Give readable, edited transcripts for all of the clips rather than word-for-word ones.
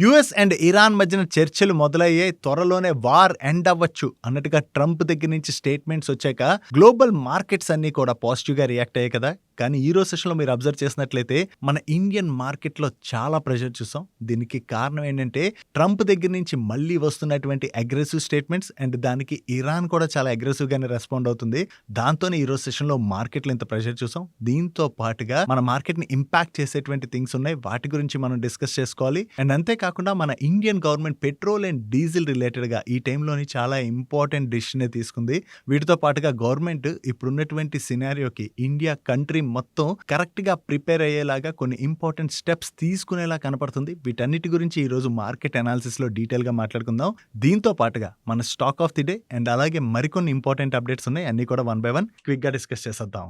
US and Iran మధ్యన చర్చలు మొదలయ్యాయి. త్వరలోనే వార్ ఎండ్ అవ్వచ్చు అన్నట్టుగా ట్రంప్ దగ్గర నుంచి స్టేట్మెంట్స్ వచ్చాక గ్లోబల్ మార్కెట్స్ అన్ని కూడా పాజిటివ్గా రియాక్ట్ అయ్యాయి కదా. కానీ ఈ రోజు సెషన్లో మీరు అబ్జర్వ్ చేసినట్లయితే మన ఇండియన్ మార్కెట్లో చాలా ప్రెషర్ చూసాం. దీనికి కారణం ఏంటంటే ట్రంప్ దగ్గర నుంచి మళ్ళీ వస్తున్నటువంటి అగ్రెసివ్ స్టేట్మెంట్స్ అండ్ దానికి ఇరాన్ కూడా చాలా అగ్రెసివ్గానే రెస్పాండ్ అవుతుంది. దాంతోనే ఈ రోజు సెషన్లో మార్కెట్లో ఇంత ప్రెషర్ చూసాం. దీంతో పాటుగా మన మార్కెట్ని ఇంపాక్ట్ చేసేటువంటి థింగ్స్ ఉన్నాయి. వాటి గురించి మనం డిస్కస్ చేసుకోవాలి. అండ్ అంతేకాకుండా మన Indian government petrol and diesel రిలేటెడ్గా ఈ టైంలోని చాలా ఇంపార్టెంట్ డిసిషన్ తీసుకుంది. వీటితో పాటుగా గవర్నమెంట్ ఇప్పుడున్నటువంటి సినారియోకి ఇండియా కంట్రీ మొత్తం కరెక్ట్గా ప్రిపేర్ అయ్యేలాగా కొన్ని ఇంపార్టెంట్ స్టెప్స్ తీసుకునేలా కనపడుతుంది. వీటన్నిటి గురించి ఈరోజు మార్కెట్ అనాలిసిస్లో డీటెయిల్గా మాట్లాడుకుందాం. దీంతో పాటుగా మన stock of the day and అలాగే మరికొన్ని ఇంపార్టెంట్ అప్డేట్స్ ఉన్నాయి. అన్ని కూడా 1 by 1 క్విక్గా డిస్కస్ చేసేద్దాం.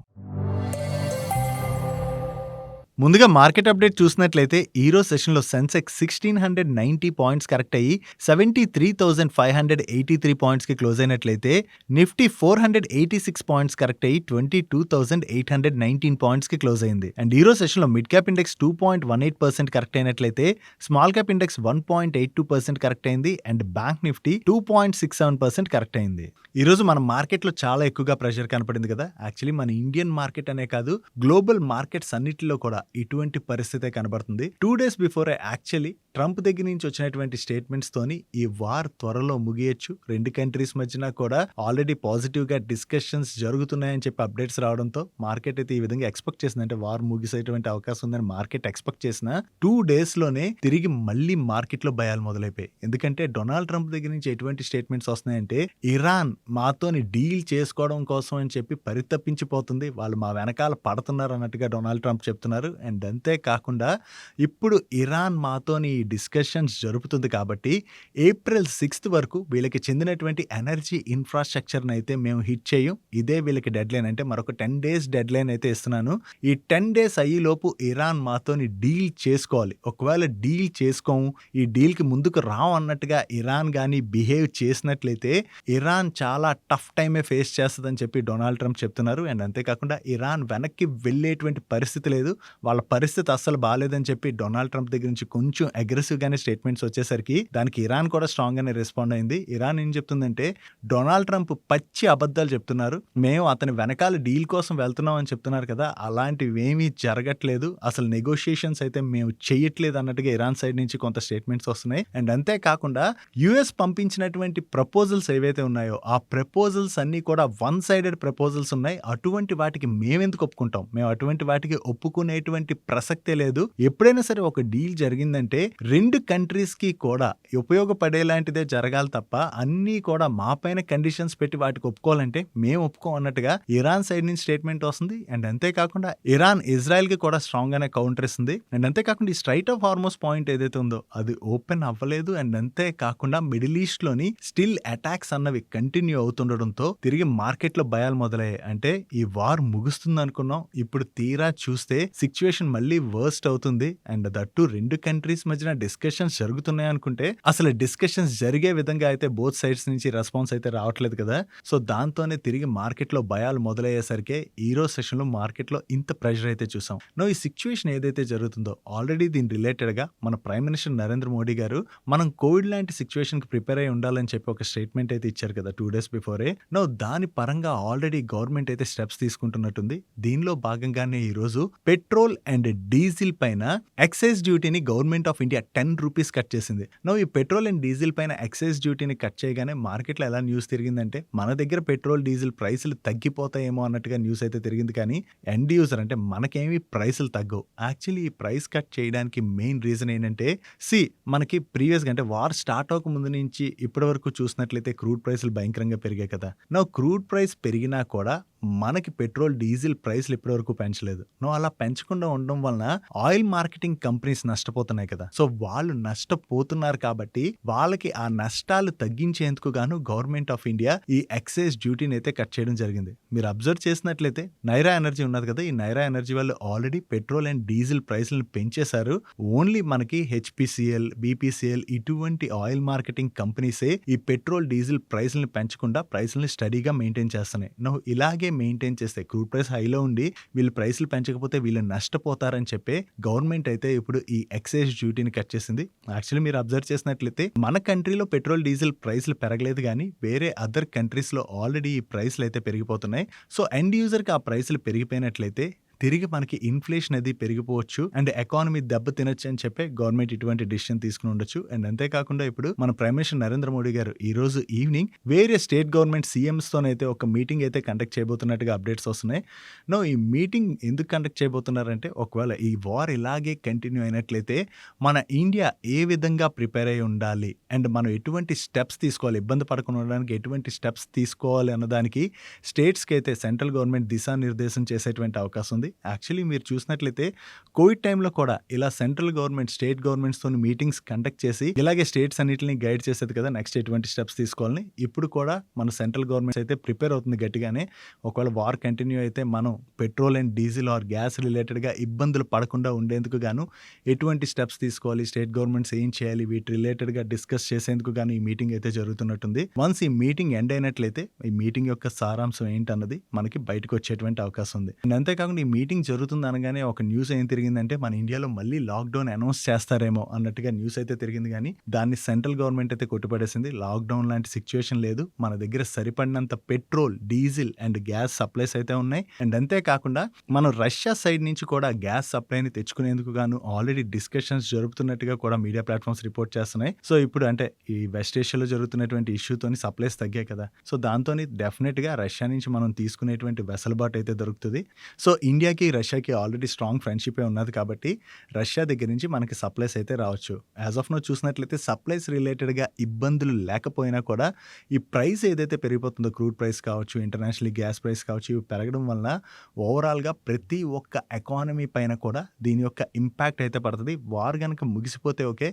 ముందుగా మార్కెట్ అప్డేట్ చూసినట్లయితే ఈరోజు సెషన్లో సెన్సెక్స్ 1690 పాయింట్స్ కరెక్ట్ అయ్యి 73,583 పాయింట్స్కి క్లోజ్ అయినట్లయితే నిఫ్టీ 486 పాయింట్స్ కరెక్ట్ అయ్యి 22,819 పాయింట్స్కి క్లోజ్ అయింది. అండ్ ఈరోజు సెషన్లో మిడ్ క్యాప్ ఇండెక్స్ 2.18% కరెక్ట్ అయినట్లయితే స్మాల్ క్యాప్ ఇండెక్స్ 1.82% కరెక్ట్ అయింది. అండ్ బ్యాంక్ నిఫ్టీ 2.67% కరెక్ట్ అయింది. ఈరోజు మన మార్కెట్లో చాలా ఎక్కువగా ప్రెషర్ కనపడింది కదా. యాక్చువల్లీ మన ఇండియన్ మార్కెట్ అనే కాదు గ్లోబల్ మార్కెట్స్ అన్నిటిలో కూడా ఇటువంటి పరిస్థితే కనబడుతుంది. 2 days బిఫోర్ యాక్చువల్లీ ట్రంప్ దగ్గర నుంచి వచ్చినటువంటి స్టేట్మెంట్స్ తోని ఈ వార్ త్వరలో ముగియచ్చు. రెండు కంట్రీస్ మధ్యన కూడా ఆల్రెడీ పాజిటివ్ గా డిస్కషన్స్ జరుగుతున్నాయని చెప్పి అప్డేట్స్ రావడంతో మార్కెట్ అయితే ఈ విధంగా ఎక్స్పెక్ట్ చేసింది. అంటే వార్ ముగిసేటువంటి అవకాశం ఉందని మార్కెట్ ఎక్స్పెక్ట్ చేసిన 2 days లోనే తిరిగి మళ్ళీ మార్కెట్ లో భయాలు మొదలైపోయాయి. ఎందుకంటే డొనాల్డ్ ట్రంప్ దగ్గర నుంచి ఎటువంటి స్టేట్మెంట్స్ వస్తున్నాయంటే ఇరాన్ మాతోని డీల్ చేసుకోవడం కోసం అని చెప్పి పరితపించిపోతుంది, వాళ్ళు మా వెనకాల పడుతున్నారు అన్నట్టుగా డొనాల్డ్ ట్రంప్ చెప్తున్నారు. అండ్ అంతేకాకుండా ఇప్పుడు ఇరాన్ మాతోని డిస్కషన్స్ జరుపుతుంది కాబట్టి April 6th వరకు వీళ్ళకి చెందినటువంటి ఎనర్జీ ఇన్ఫ్రాస్ట్రక్చర్ని అయితే మేము హిట్ చేయం. ఇదే వీళ్ళకి డెడ్ లైన్. అంటే మరొక 10 days డెడ్ లైన్ అయితే ఇస్తున్నాను. ఈ 10 days అయ్యేలోపు ఇరాన్ మాతోని డీల్ చేసుకోవాలి. ఒకవేళ డీల్ చేసుకోము, ఈ డీల్కి ముందుకు రావు అన్నట్టుగా ఇరాన్ కానీ బిహేవ్ చేసినట్లయితే ఇరాన్ చాలా టఫ్ టైమే ఫేస్ చేస్తుందని చెప్పి డొనాల్డ్ ట్రంప్ చెప్తున్నారు. అండ్ అంతేకాకుండా ఇరాన్ వెనక్కి వెళ్ళేటువంటి పరిస్థితి లేదు, వాళ్ళ పరిస్థితి అస్సలు బాగాలేదని చెప్పి డొనాల్డ్ ట్రంప్ దగ్గర నుంచి కొంచెం అగ్రెసివ్గానే స్టేట్మెంట్స్ వచ్చేసరికి దానికి ఇరాన్ కూడా స్ట్రాంగ్గానే రెస్పాండ్ అయింది. ఇరాన్ ఏం చెప్తుందంటే డొనాల్డ్ ట్రంప్ పచ్చి అబద్ధాలు చెప్తున్నారు, మేము అతని వెనకాల డీల్ కోసం వెళ్తున్నాం అని చెప్తున్నారు కదా, అలాంటివి ఏమీ జరగట్లేదు, అసలు నెగోషియేషన్స్ అయితే మేము చేయట్లేదు అన్నట్టుగా ఇరాన్ సైడ్ నుంచి కొంత స్టేట్మెంట్స్ వస్తున్నాయి. అండ్ అంతేకాకుండా యుఎస్ పంపించినటువంటి ప్రపోజల్స్ ఏవైతే ఉన్నాయో ఆ ప్రపోజల్స్ అన్నీ కూడా 1-sided ప్రపోజల్స్ ఉన్నాయి. అటువంటి వాటికి మేమెందుకు ఒప్పుకుంటాం, మేము అటువంటి వాటికి ఒప్పుకునేటువంటి ప్రసక్తే లేదు. ఎప్పుడైనా సరే ఒక డీల్ జరిగిందంటే 2 కంట్రీస్ కి కూడా ఉపయోగపడేలాంటిదే జరగాలి తప్ప అన్నీ కూడా మా పైన కండిషన్స్ పెట్టి వాటికి ఒప్పుకోవాలంటే మేము ఒప్పుకోం అన్నట్టుగా ఇరాన్ సైడ్ నుంచి స్టేట్మెంట్ వస్తుంది. అండ్ అంతేకాకుండా ఇరాన్ ఇజ్రాయెల్ కి కూడా స్ట్రాంగ్ గానే కౌంటర్ ఇస్తుంది. అండ్ అంతేకాకుండా ఈ స్ట్రైట్ ఆఫ్ హార్మోస్ పాయింట్ ఏదైతే ఉందో అది ఓపెన్ అవ్వలేదు. అండ్ అంతేకాకుండా మిడిల్ ఈస్ట్ లోని స్టిల్ అటాక్స్ అన్నవి కంటిన్యూ అవుతుండడంతో తిరిగి మార్కెట్ లో భయాలు మొదలయ్యాయి. అంటే ఈ వార్ ముగుస్తుంది అనుకున్నాం, ఇప్పుడు తీరా చూస్తే సిచ్యువేషన్ మళ్ళీ వర్స్ట్ అవుతుంది. అండ్ దట్టు 2 కంట్రీస్ మధ్యన డిస్కషన్స్ జరుగుతున్నాయి అనుకుంటే అసలు డిస్కషన్స్ జరిగే విధంగా అయితే బోత్ సైడ్స్ నుంచి రెస్పాన్స్ అయితే రావట్లేదు కదా. సో దాంతోనే తిరిగి మార్కెట్ లో భయాలు మొదలయ్యేసరికి ఈ రోజు సెషన్ లో మార్కెట్ లో ఇంత ప్రెషర్ అయితే చూసాం. ఈ సిచ్యువేషన్ ఏదైతే జరుగుతుందో ఆల్రెడీ దీని రిలేటెడ్ గా మన ప్రైమ్ మినిస్టర్ నరేంద్ర మోడీ గారు మనం కోవిడ్ లాంటి సిచ్యువేషన్ కి ప్రిపేర్ అయి ఉండాలని చెప్పి ఒక స్టేట్మెంట్ అయితే ఇచ్చారు కదా 2 days బిఫోరే. దాని పరంగా ఆల్రెడీ గవర్నమెంట్ అయితే స్టెప్స్ తీసుకుంటున్నట్టుంది. దీనిలో భాగంగానే ఈ రోజు పెట్రోల్ అండ్ డీజిల్ పైన ఎక్సైజ్ డ్యూటీని government of India 10 rupees cut చేసింది. ఈ పెట్రోల్ అండ్ డీజిల్ పైన ఎక్సైజ్ డ్యూటీని కట్ చేయగానే మార్కెట్లో ఎలా న్యూస్ తిరిగిందంటే మన దగ్గర పెట్రోల్ డీజిల్ ప్రైసులు తగ్గిపోతాయేమో అన్నట్టుగా న్యూస్ అయితే తిరిగింది. కానీ ఎండ్ యూజర్ అంటే మనకేమి ప్రైసులు తగ్గవు. యాక్చువల్లీ ఈ ప్రైస్ కట్ చేయడానికి మెయిన్ రీజన్ ఏంటంటే మనకి ప్రీవియస్గా అంటే వార్ స్టార్ట్ అవ్వక ముందు నుంచి ఇప్పటి వరకు చూసినట్లయితే క్రూడ్ ప్రైసులు భయంకరంగా పెరిగాయి కదా. క్రూడ్ ప్రైస్ పెరిగినా కూడా మనకి పెట్రోల్ డీజిల్ ప్రైస్లు ఇప్పటివరకు పెంచలేదు. అలా పెంచకుండా ఉండడం వలన ఆయిల్ మార్కెటింగ్ కంపెనీస్ నష్టపోతున్నాయి కదా. సో వాళ్ళు నష్టపోతున్నారు కాబట్టి వాళ్ళకి ఆ నష్టాలు తగ్గించేందుకు గాను గవర్నమెంట్ ఆఫ్ ఇండియా ఈ ఎక్సైజ్ డ్యూటీని అయితే కట్ చేయడం జరిగింది. మీరు అబ్జర్వ్ చేసినట్లయితే నైరా ఎనర్జీ ఉన్నది కదా, ఈ నైరా ఎనర్జీ వాళ్ళు ఆల్రెడీ పెట్రోల్ అండ్ డీజిల్ ప్రైస్లను పెంచేశారు. ఓన్లీ మనకి హెచ్పిసిఎల్, బీపీసీఎల్ ఇటువంటి ఆయిల్ మార్కెటింగ్ కంపెనీసే ఈ పెట్రోల్ డీజిల్ ప్రైస్లను పెంచకుండా ప్రైస్లను స్టడీగా మెయింటైన్ చేస్తున్నాయి. ఇలాగే ఇలాగే మెయింటైన్ చేస్తే క్రూడ్ ప్రైస్ హైలో ఉండి వీళ్ళు ప్రైస్లు పెంచకపోతే వీళ్ళు నష్టపోతారని చెప్పి గవర్నమెంట్ అయితే ఇప్పుడు ఈ ఎక్సైజ్ డ్యూటీని కట్ చేసింది. యాక్చువల్లీ మీరు అబ్జర్వ్ చేసినట్లయితే మన కంట్రీలో పెట్రోల్ డీజిల్ ప్రైస్లు పెరగలేదు కానీ వేరే అదర్ కంట్రీస్లో ఆల్రెడీ ఈ ప్రైస్లు అయితే పెరిగిపోతున్నాయి. సో ఎండ్ యూజర్కి ఆ ప్రైస్లు పెరిగిపోయినట్లయితే తిరిగి మనకి ఇన్ఫ్లేషన్ అది పెరిగిపోవచ్చు అండ్ ఎకానమీ దెబ్బ తినొచ్చు అని చెప్పి గవర్నమెంట్ ఇటువంటి డిసిషన్ తీసుకుని ఉండొచ్చు. అండ్ అంతేకాకుండా ఇప్పుడు మన ప్రైమ్ మినిస్టర్ నరేంద్ర మోడీ గారు ఈ రోజు ఈవినింగ్ వేరే స్టేట్ గవర్నమెంట్ సీఎంస్తోనైతే ఒక మీటింగ్ అయితే కండక్ట్ చేయబోతున్నట్టుగా అప్డేట్స్ వస్తున్నాయి. ఈ మీటింగ్ ఎందుకు కండక్ట్ చేయబోతున్నారంటే ఒకవేళ ఈ వార్ ఇలాగే కంటిన్యూ అయినట్లయితే మన ఇండియా ఏ విధంగా ప్రిపేర్ అయి ఉండాలి అండ్ మనం ఎటువంటి స్టెప్స్ తీసుకోవాలి, ఇబ్బంది పడకుండా ఉండడానికి ఎటువంటి స్టెప్స్ తీసుకోవాలి అన్నదానికి స్టేట్స్కి అయితే సెంట్రల్ గవర్నమెంట్ దిశానిర్దేశం చేసేటువంటి అవకాశం ఉంది. యాక్చువల్లీ మీరు చూసినట్లయితే కోవిడ్ టైంలో కూడా ఇలా సెంట్రల్ గవర్నమెంట్ స్టేట్ గవర్నమెంట్స్తో మీటింగ్స్ కండక్ట్ చేసి ఇలాగే స్టేట్స్ అన్నింటిని గైడ్ చేసేది కదా నెక్స్ట్ ఎటువంటి స్టెప్స్ తీసుకోవాలని. ఇప్పుడు కూడా మన సెంట్రల్ గవర్నమెంట్ అయితే ప్రిపేర్ అవుతుంది గట్టిగానే. ఒకవేళ వార్ కంటిన్యూ అయితే మనం petrol and diesel or gas రిలేటెడ్గా ఇబ్బందులు పడకుండా ఉండేందుకు గాను ఎటువంటి స్టెప్స్ తీసుకోవాలి, స్టేట్ గవర్నమెంట్స్ ఏం చేయాలి, వీటి రిలేటెడ్గా డిస్కస్ చేసేందుకు గాను ఈ మీటింగ్ అయితే జరుగుతున్నట్టుంది. వన్స్ ఈ మీటింగ్ ఎండ్ అయినట్లయితే ఈ మీటింగ్ యొక్క సారాంశం ఏంటన్నది మనకి బయటకు వచ్చేటువంటి అవకాశం ఉంది. అండ్ అంతేకాకుండా ఈ మీటింగ్ జరుగుతుంది అనగానే ఒక న్యూస్ ఏం తిరిగిందంటే మన ఇండియాలో మళ్ళీ లాక్డౌన్ అనౌన్స్ చేస్తారేమో అన్నట్టుగా న్యూస్ అయితే తిరిగింది. కానీ దాన్ని సెంట్రల్ గవర్నమెంట్ అయితే కొట్టుపడేసింది. లాక్డౌన్ లాంటి సిచ్యువేషన్ లేదు, మన దగ్గర సరిపడినంత petrol, diesel and gas supplies అయితే ఉన్నాయి. అండ్ అంతేకాకుండా మనం రష్యా సైడ్ నుంచి కూడా గ్యాస్ సప్లైని తెచ్చుకునేందుకు గాను ఆల్రెడీ డిస్కషన్స్ జరుపుతున్నట్టుగా కూడా మీడియా ప్లాట్ఫామ్స్ రిపోర్ట్ చేస్తున్నాయి. సో ఇప్పుడు అంటే ఈ వెస్ట్ ఏషియాలో జరుగుతున్నటువంటి ఇష్యూతోని సప్లైస్ తగ్గాయి కదా, సో దాంతో డెఫినెట్గా రష్యా నుంచి మనం తీసుకునేటువంటి వెసలుబాటు అయితే దొరుకుతుంది. సో ఇండియాకి రష్యాకి ఆల్రెడీ స్ట్రాంగ్ ఫ్రెండ్షిప్ ఉన్నది కాబట్టి రష్యా దగ్గర నుంచి మనకి సప్లైస్ అయితే రావచ్చు. యాజ్ ఆఫ్ నో చూసినట్లయితే సప్లైస్ రిలేటెడ్గా ఇబ్బందులు లేకపోయినా కూడా ఈ ప్రైస్ ఏదైతే పెరిగిపోతుందో క్రూడ్ ప్రైస్ కావచ్చు, ఇంటర్నేషనల్ గ్యాస్ ప్రైస్ కావచ్చు, ఇవి పెరగడం వల్ల ఓవరాల్గా ప్రతి ఒక్క ఎకానమీ పైన కూడా దీని యొక్క ఇంపాక్ట్ అయితే పడుతుంది. వార్ కనుక ముగిసిపోతే ఓకే,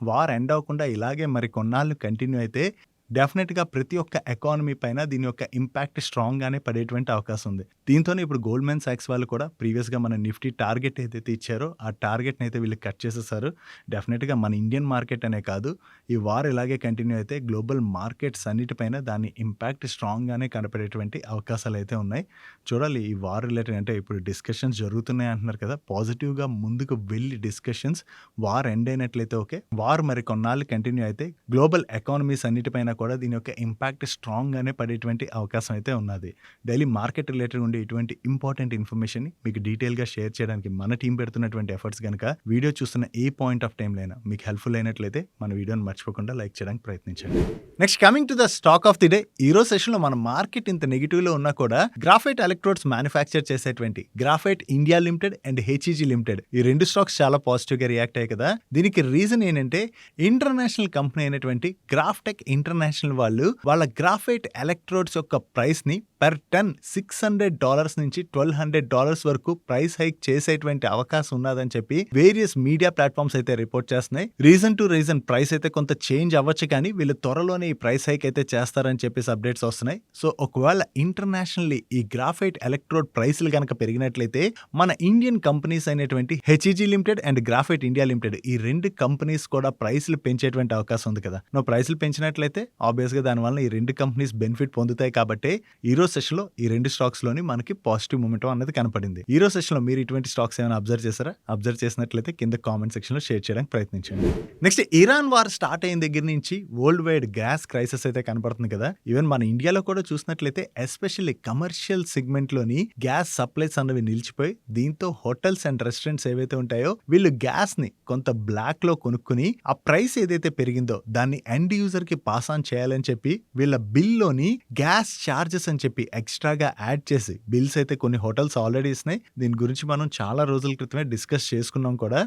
వార్ ఎండ్ అవ్వకుండా ఇలాగే మరి కొన్నాళ్ళు కంటిన్యూ అయితే డెఫినెట్గా ప్రతి ఒక్క ఎకానమీ పైన దీని యొక్క ఇంపాక్ట్ స్ట్రాంగ్గానే పడేటువంటి అవకాశం ఉంది. దీంతోనే ఇప్పుడు గోల్డ్మెన్ సాక్స్ వాళ్ళు కూడా ప్రీవియస్గా మన నిఫ్టీ టార్గెట్ ఏదైతే ఇచ్చారో ఆ టార్గెట్ని అయితే వీళ్ళు కట్ చేసేసారు. డెఫినెట్గా మన ఇండియన్ మార్కెట్ అనే కాదు, ఈ వార్ ఇలాగే కంటిన్యూ అయితే గ్లోబల్ మార్కెట్స్ అన్నిటిపైన దాని ఇంపాక్ట్ స్ట్రాంగ్గానే కనపడేటువంటి అవకాశాలు అయితే ఉన్నాయి. చూడాలి ఈ వార్ రిలేటెడ్, అంటే ఇప్పుడు డిస్కషన్స్ జరుగుతున్నాయి అంటున్నారు కదా, పాజిటివ్గా ముందుకు వెళ్ళి డిస్కషన్స్ వార్ ఎండ్ అయినట్లయితే ఓకే, వార్ మరి కొన్నాళ్ళు కంటిన్యూ అయితే గ్లోబల్ ఎకానమీస్ అన్నిటిపైన కూడా దీని యొక్క ఇంపాక్ట్ స్ట్రాంగ్గానే పడేటువంటి అవకాశం అయితే ఉన్నది. డైలీ మార్కెట్ రిలేటెడ్ ఉండే ఇటువంటి ఇంపార్టెంట్ ఇన్ఫర్మేషన్ మీకు డీటెయిల్గా షేర్ చేయడానికి మన టీం పెడుతున్నటువంటి ఎఫర్ట్స్ కనుక వీడియో చూస్తున్న ఏ పాయింట్ ఆఫ్ టైంలో మీకు హెల్ప్ఫుల్ అయినట్లయితే మన వీడియోని మర్చిపోకుండా లైక్ చేయడానికి ప్రయత్నించండి. Next coming to the stock of the day. ఈ రోజు సెషన్లో మన మార్కెట్ ఇంత నెగిటివ్లో ఉన్నా కూడా గ్రాఫైట్ ఎలక్ట్రోడ్స్ మ్యానుఫ్యాక్చర్ చేసేటువంటి graphite India limited and HEG limited ఈ రెండు స్టాక్స్ చాలా పాజిటివ్గా రియాక్ట్ అయ్యాయి కదా. దీనికి రీజన్ ఏంటంటే ఇంటర్నేషనల్ కంపెనీ అయినటువంటి గ్రాఫ్టెక్ ఇంటర్నేషనల్ వాళ్ళు వాళ్ళ గ్రాఫైట్ ఎలక్ట్రోడ్స్ యొక్క ప్రైస్ ని పర్ టన్ $600 నుంచి $1,200 వరకు ప్రైస్ హైక్ చేసేటువంటి అవకాశం ఉన్నదని చెప్పి వేరియస్ మీడియా ప్లాట్ఫామ్స్ అయితే రిపోర్ట్ చేస్తున్నాయి. రీజన్ టు రీజన్ ప్రైస్ అయితే కొంత చేంజ్ అవ్వచ్చు, కానీ వీళ్ళు త్వరలోనే ఈ ప్రైస్ హైక్ అయితే చేస్తారని చెప్పేసి అప్డేట్స్ వస్తున్నాయి. సో ఒకవేళ ఇంటర్నేషనల్లీ ఈ గ్రాఫైట్ ఎలక్ట్రోడ్ ప్రైస్లు కనుక పెరిగినట్లయితే మన ఇండియన్ కంపెనీస్ అయినటువంటి HEG limited and graphite India limited ఈ రెండు కంపెనీస్ కూడా ప్రైస్లు పెంచేటువంటి అవకాశం ఉంది కదా. ప్రైస్లు పెంచినట్లయితే ఆబ్వియస్గా దానివల్ల ఈ రెండు కంపెనీస్ బెనిఫిట్ పొందుతాయి. కాబట్టి ఈ రోజు సెషన్లో ఈ రెండు స్టాక్స్లోని మనకి పాజిటివ్ మూమెంట్ అనేది కనపడింది. ఈ రోజు సెషన్లో మీరు ఇటువంటి స్టాక్స్ ఏమైనా అబ్జర్వ్ చేశారా? అబ్జర్వ్ చేసినట్లయితే కింద కామెంట్ సెక్షన్లో షేర్ చేయడానికి ప్రయత్నించండి. నెక్స్ట్ ఇరాన్ వార్ స్టార్ట్ అయిన దగ్గర నుంచి వరల్డ్ వైడ్ గ్యాస్ క్రైసిస్ అయితే కనపడుతుంది కదా. ఈవెన్ మన ఇండియాలో కూడా చూసినట్లయితే ఎస్పెషల్లీ కమర్షియల్ సెగ్మెంట్లోని గ్యాస్ సప్లైస్ అన్నవి నిలిచిపోయి దీంతో హోటల్స్ అండ్ రెస్టారెంట్స్ ఏవైతే ఉంటాయో వీళ్ళు గ్యాస్ ని కొంత బ్లాక్ లో కొనుక్కుని ఆ ప్రైస్ ఏదైతే పెరిగిందో దాన్ని ఎండ్ యూజర్ కి పాస్ ఆన్ చేయాలని చెప్పి వీళ్ళ బిల్లోని గ్యాస్ ఛార్జెస్ అని చెప్పి ఎక్స్ట్రాగా యాడ్ చేసి బిల్స్ అయితే కొన్ని హోటల్స్ ఆల్రెడీ ఇస్తున్నాయి. దీని గురించి మనం చాలా రోజుల క్రితమే డిస్కస్ చేసుకున్నాం కూడా.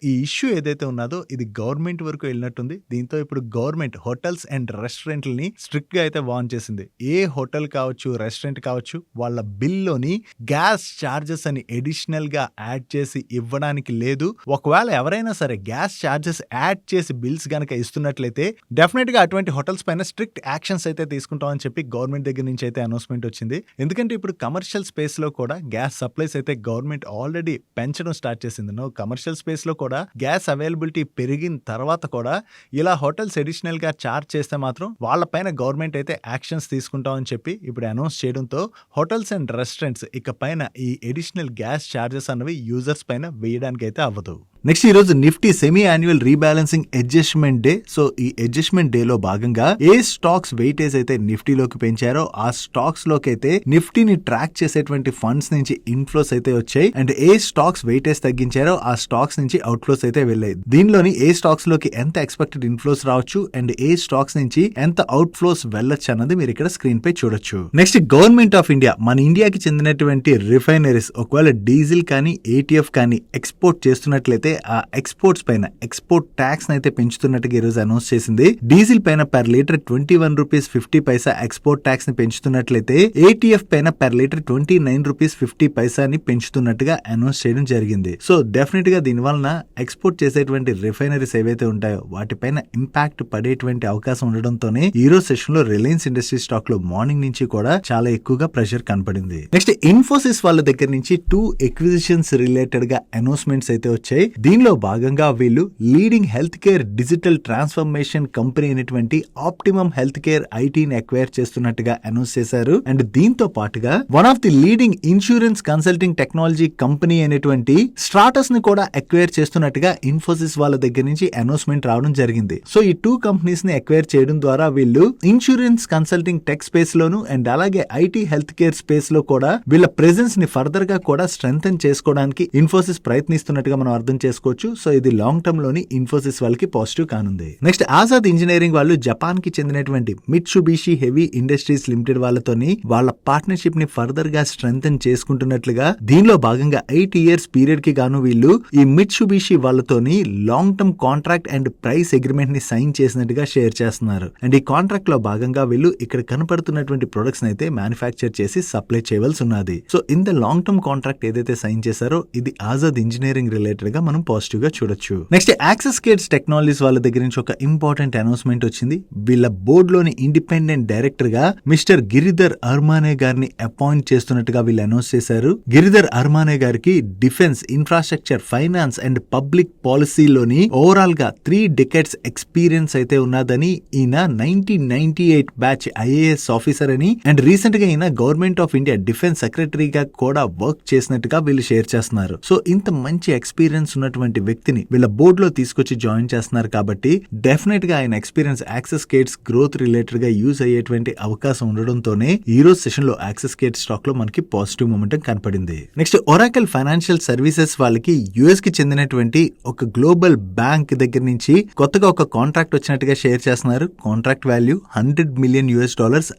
ఈ ఇష్యూ ఏదైతే ఉన్నదో ఇది గవర్నమెంట్ వరకు వెళ్ళినట్టుంది. దీంతో ఇప్పుడు గవర్నమెంట్ హోటల్స్ అండ్ రెస్టారెంట్లని స్ట్రిక్ట్ గా అయితే వార్న్ చేసింది. ఏ హోటల్ కావచ్చు, రెస్టారెంట్ కావచ్చు, వాళ్ళ బిల్లోని గ్యాస్ ఛార్జెస్ అని ఎడిషనల్ గా యాడ్ చేసి ఇవ్వడానికి లేదు. ఒకవేళ ఎవరైనా సరే గ్యాస్ ఛార్జెస్ యాడ్ చేసి బిల్స్ గనక ఇస్తున్నట్లయితే డెఫినెట్ గా అటువంటి హోటల్స్ పైన స్ట్రిక్ట్ యాక్షన్స్ అయితే తీసుకుంటామని చెప్పి గవర్నమెంట్ దగ్గర నుంచి అయితే అనౌన్స్ అనౌన్స్మెంట్ వచ్చింది. ఎందుకంటే ఇప్పుడు కమర్షియల్ స్పేస్ లో కూడా గ్యాస్ సప్లైస్ అయితే గవర్నమెంట్ ఆల్రెడీ పెంచడం స్టార్ట్ చేసింది. కమర్షియల్ స్పేస్ లో కూడా గ్యాస్ అవైలబిలిటీ పెరిగిన తర్వాత కూడా ఇలా హోటల్స్ అడిషనల్ గా చార్జ్ చేస్తే మాత్రం వాళ్ళ పైన గవర్నమెంట్ అయితే యాక్షన్స్ తీసుకుంటామని చెప్పి ఇప్పుడు అనౌన్స్ చేయడంతో హోటల్స్ అండ్ రెస్టారెంట్స్ ఇక పైన ఈ అడిషనల్ గ్యాస్ చార్జెస్ అన్నవి యూజర్స్ పైన వేయడానికి అయితే అవ్వదు. నెక్స్ట్ ఈ రోజు Nifty semi annual rebalancing adjustment day. So ఈ అడ్జస్ట్మెంట్ డే లో భాగంగా ఏ స్టాక్స్ వెయిటేజ్ అయితే నిఫ్టీలోకి పెంచారో ఆ స్టాక్స్ లోకి అయితే నిఫ్టీని ట్రాక్ చేసేటువంటి ఫండ్స్ నుంచి ఇన్ఫ్లోస్ అయితే వచ్చాయి అండ్ ఏ స్టాక్స్ వెయిటేజ్ తగ్గించారో ఆ స్టాక్స్ నుంచి అవుట్ఫ్లోస్ అయితే వెళ్ళాయి. దీనిలోని ఏ స్టాక్స్ లోకి ఎంత ఎక్స్పెక్టెడ్ ఇన్ఫ్లోస్ రావచ్చు అండ్ ఏ స్టాక్స్ నుంచి ఎంత అవుట్ఫ్లోస్ వెళ్ళొచ్చు అన్నది మీరు ఇక్కడ స్క్రీన్ పై చూడొచ్చు. నెక్స్ట్ గవర్నమెంట్ ఆఫ్ ఇండియా మన ఇండియాకి చెందినటువంటి రిఫైనరీస్ ఒకవేళ డీజిల్ కానీ ఏటీఎఫ్ కానీ ఎక్స్పోర్ట్ చేస్తున్నట్లయితే ఆ ఎక్స్పోర్ట్స్ పైన ఎక్స్పోర్ట్ ట్యాక్స్ అయితే పెంచుతున్నట్టుగా ఈ రోజు అనౌన్స్ చేసింది. డీజిల్ పైన పర్ లీటర్ 21 రూపీస్ 50 పైసా ఎక్స్పోర్ట్ ట్యాక్స్ ని పెంచుతున్నట్లయితే ఏటీఎఫ్ పైన పర్ లీటర్ 29 రూపీస్ 50 పైసాని పెంచుతున్నట్టుగా అనౌన్స్ చేయడం జరిగింది. సో డెఫినెట్ గా దీని వలన ఎక్స్పోర్ట్ చేసేటువంటి రిఫైనరీస్ ఏవైతే ఉంటాయో వాటిపైన ఇంపాక్ట్ పడేటువంటి అవకాశం ఉండడంతోనే ఈ రోజు సెషన్ లో రిలయన్స్ ఇండస్ట్రీ స్టాక్ లో మార్నింగ్ నుంచి కూడా చాలా ఎక్కువగా ప్రెషర్ కనపడింది. నెక్స్ట్ ఇన్ఫోసిస్ వాళ్ళ దగ్గర నుంచి 2 ఎక్విజిషన్స్ రిలేటెడ్ గా అనౌన్స్మెంట్స్ అయితే వచ్చాయి. దీనిలో భాగంగా వీళ్ళు leading health care digital transformation company అయినటువంటి ఆప్టిమమ్ హెల్త్ కేర్ ఐటీని అక్వైర్ చేస్తున్నట్టుగా అనౌన్స్ చేశారు. అండ్ దీంతో పాటుగా one of the leading insurance consulting technology company అయినటువంటి స్ట్రాటస్ ని కూడా అక్వైర్ చేస్తున్నట్టుగా ఇన్ఫోసిస్ వాళ్ళ దగ్గర నుంచి అనౌన్స్మెంట్ రావడం జరిగింది. సో ఈ 2 కంపెనీస్ ని అక్వైర్ చేయడం ద్వారా వీళ్ళు insurance consulting tech space loan and అలాగే ఐటీ హెల్త్ కేర్ స్పేస్ లో కూడా వీళ్ళ ప్రెజెన్స్ ని ఫర్దర్ గా కూడా స్ట్రెంథెన్ చేసుకోవడానికి ఇన్ఫోసిస్ ప్రయత్నిస్తున్నట్టుగా మనం అర్థం చేసుకోవచ్చు. సో ఇది లాంగ్ టర్మ్ లోని ఇన్ఫోసిస్ వాళ్ళకి పాజిటివ్ కానుంది. నెక్స్ట్ ఆజాద్ ఇంజనీరింగ్ వాళ్ళు జపాన్ కి చెందినటువంటి మిట్సుబిషి హెవీ ఇండస్ట్రీస్ లిమిటెడ్ వాళ్ళతోని వాళ్ళ పార్ట్నర్షిప్ ని ఫర్దర్ గా స్ట్రెంథెన్ చేసుకుంటున్నట్లుగా దీనిలో భాగంగా 8 ఇయర్స్ పీరియడ్ కి గాను వీళ్ళు ఈ మిట్సుబిషి వాళ్ళతోని long term contract and price agreement ని సైన్ చేసినట్టుగా షేర్ చేస్తున్నారు. అండ్ ఈ కాంట్రాక్ట్ లో భాగంగా వీళ్ళు ఇక్కడ కనపడుతున్నటువంటి ప్రొడక్ట్స్ అయితే మ్యానుఫ్యాక్చర్ చేసి సప్లై చేయవలసి ఉన్నది. So in the long term contract ఏదైతే సైన్ చేశారో ఇది ఆజాద్ ఇంజనీరింగ్ రిలేటెడ్ గా మనం పాజిటివ్ గా చూడొచ్చు. నెక్స్ట్ యాక్సెస్ కేర్స్ టెక్నాలజీస్ వాళ్ళ దగ్గర నుంచి ఒక ఇంపార్టెంట్ అనౌన్స్మెంట్ వచ్చింది. వీళ్ళ బోర్డ్ లోని ఇండిపెండెంట్ డైరెక్టర్ గా మిస్టర్ గిరిధర్ అర్మానే గారిని అపాయింట్ చేస్తున్నట్టుగా వీళ్ళు అనౌన్స్ చేశారు. గిరిధర్ అర్మానే గారికి defence, infrastructure, finance and public పాలసీలోని ఓవరాల్ గా 3 డెకేడ్స్ ఎక్స్పీరియన్స్ అయితే ఉన్నదని, ఈయన 1998 బ్యాచ్ ఐఏఎస్ ఆఫీసర్ అని అండ్ రీసెంట్ గా ఈయన గవర్నమెంట్ ఆఫ్ ఇండియా డిఫెన్స్ సెక్రటరీగా కూడా వర్క్ చేసినట్టుగా వీళ్ళు షేర్ చేస్తున్నారు. సో ఇంత మంచి ఎక్స్పీరియన్స్ ఉన్నటువంటి వ్యక్తిని వీళ్ళ బోర్డ్ లో తీసుకొచ్చి జాయిన్ చేస్తున్నారు కాబట్టి డెఫినెట్ గా ఆయన ఎక్స్పీరియన్స్ యాక్సెస్ కేట్స్ గ్రోత్ రిలేటెడ్ గా యూజ్ అయ్యేటువంటి అవకాశం ఉండడంతోనే ఈ రోజు సెషన్ లో యాక్సెస్ కేట్ స్టాక్ లో మనకి పాజిటివ్ మొమెంటం కనపడింది. నెక్స్ట్ ఒరాకిల్ ఫైనాన్షియల్ సర్వీసెస్ వాళ్ళకి యుఎస్ కి చెందినటువంటి ఒక గ్లోబల్ బ్యాంక్ దగ్గర నుంచి కొత్తగా ఒక కాంట్రాక్ట్ వచ్చినట్టుగా షేర్ చేస్తున్నారు. కాంట్రాక్ట్ వాల్యూ $100 మిలియన్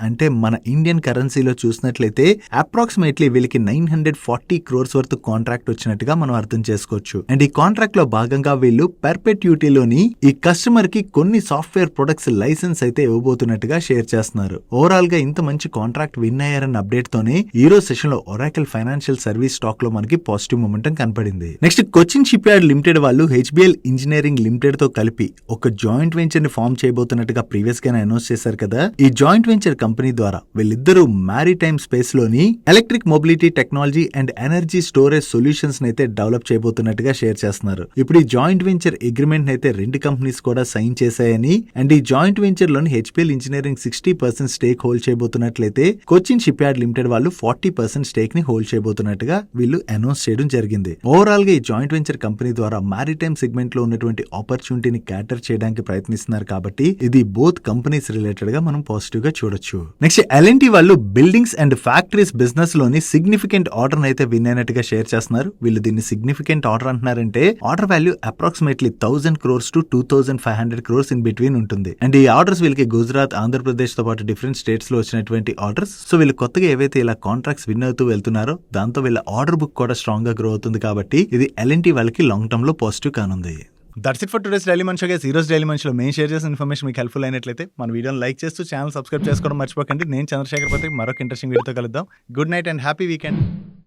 అంటే మన ఇండియన్ కరెన్సీలో చూసినట్లయితే అప్రాక్సిమేట్లీ వీళ్ళకి 940 crores వరకు కాంట్రాక్ట్ వచ్చినట్టుగా మనం అర్థం చేసుకోవచ్చు. అండ్ ఈ కాంట్రాక్ట్ లో భాగంగా వీళ్ళు పర్పెట్యూటీలోని ఈ కస్టమర్ కి కొన్ని సాఫ్ట్వేర్ ప్రొడక్ట్స్ లైసెన్స్ అయితే ఇవ్వబోతున్నట్టుగా షేర్ చేస్తున్నారు. ఓవరాల్ గా ఇంత మంచి కాంట్రాక్ట్ విన్ అయ్యారన్న అప్డేట్ తోనే ఈ రోజు సెషన్ లో ఒరాకిల్ ఫైనాన్షియల్ సర్వీస్ స్టాక్ లో మనకి పాజిటివ్ మొమెంటం కనపడింది. Next Cochin ship yard limited వాళ్ళు హెచ్బిఎల్ ఇంజనీరింగ్ లిమిటెడ్ తో కలిపి ఒక జాయింట్ వెంచర్ ని ఫార్మ్ చేయబోతున్నట్టుగా ప్రీవియస్ గానే అనౌన్స్ చేశారు కదా. ఈ జాయింట్ వెంచర్ కంపెనీ ద్వారా వీళ్ళిద్దరూ మ్యారిటైమ్ స్పేస్ లోని electric mobility technology and energy storage solutions అయితే డెవలప్ చేయబోతున్నట్టుగా షేర్ చేస్తున్నారు. ఇప్పుడు ఈ జాయింట్ వెంచర్ అగ్రిమెంట్ అయితే 2 కంపెనీస్ కూడా సైన్ చేశాయని అండ్ ఈ జాయింట్ వెంచర్ లోని హెచ్బిఎల్ ఇంజనీరింగ్ 60% స్టేక్ హోల్డ్ చేయబోతున్నట్లయితే కొచ్చిన్ షిప్ యార్డ్ లిమిటెడ్ వాళ్ళు 40% స్టేక్ ని హోల్డ్ చేయబోతున్నట్టుగా వీళ్ళు అనౌన్స్ చేయడం జరిగింది. ఓవరాల్ గా ఈ జాయింట్ వెంచర్ కంపెనీ ద్వారా మారిటైమ్ సెగ్మెంట్ లో ఉన్నటువంటి ఆపర్చునిటీని క్యాటర్ చేయడానికి ప్రయత్నిస్తున్నారు కాబట్టి ఇది బోత్ కంపెనీస్ రిలేటెడ్ గా మనం పాజిటివ్ గా చూడొచ్చు. నెక్స్ట్ ఎల్ఎన్టీ వాళ్ళు బిల్డింగ్స్ అండ్ ఫ్యాక్టరీస్ బిజినెస్ లోని సిగ్నిఫికెంట్ ఆర్డర్ అయితే విన్ అయినట్టుగా షేర్ చేస్తున్నారు. వీళ్ళు దీన్ని సిగ్నిఫికెంట్ ఆర్డర్ అంటున్నారంటే order value approximately 1000 crores to 2500 crores in between ఉంటుంది. అండ్ ఈ ఆర్డర్స్ వీళ్ళకి గుజరాత్, ఆంధ్రప్రదేశ్ తో పాటు డిఫరెంట్ స్టేట్స్ లో వచ్చినటువంటి ఆర్డర్స్. సో వీళ్ళు కొత్తగా ఏవైతే ఇలా కాంట్రాక్ట్స్ విన్ అవుతూ వెళ్తున్నారో దాంతో వీళ్ళ ఆర్డర్ బుక్ కూడా స్ట్రాంగ్ గా గ్రో అవుతుంది కాబట్టి ఇది ఎల్ఎన్టీ వాళ్ళకి లాంగ్ టర్మ్ లో పాజిటివ్ కానుంది. That's it for today's daily munch guys. ఈ రోజు డైలీ మంచ్లో మేము షేర్ చేసిన ఇన్ఫర్మేషన్ మీకు హెల్ప్ఫుల్ అయినట్లయితే మన వీడియోని లైక్ చేస్తూ ఛానల్ సబ్స్క్రైబ్ చేసుకోవడం మర్చిపోకండి. నేను చంద్రశేఖర్ పతి మరొక ఇంట్రెస్టింగ్ వీడియోతో కలుద్దాం. Good night and happy weekend.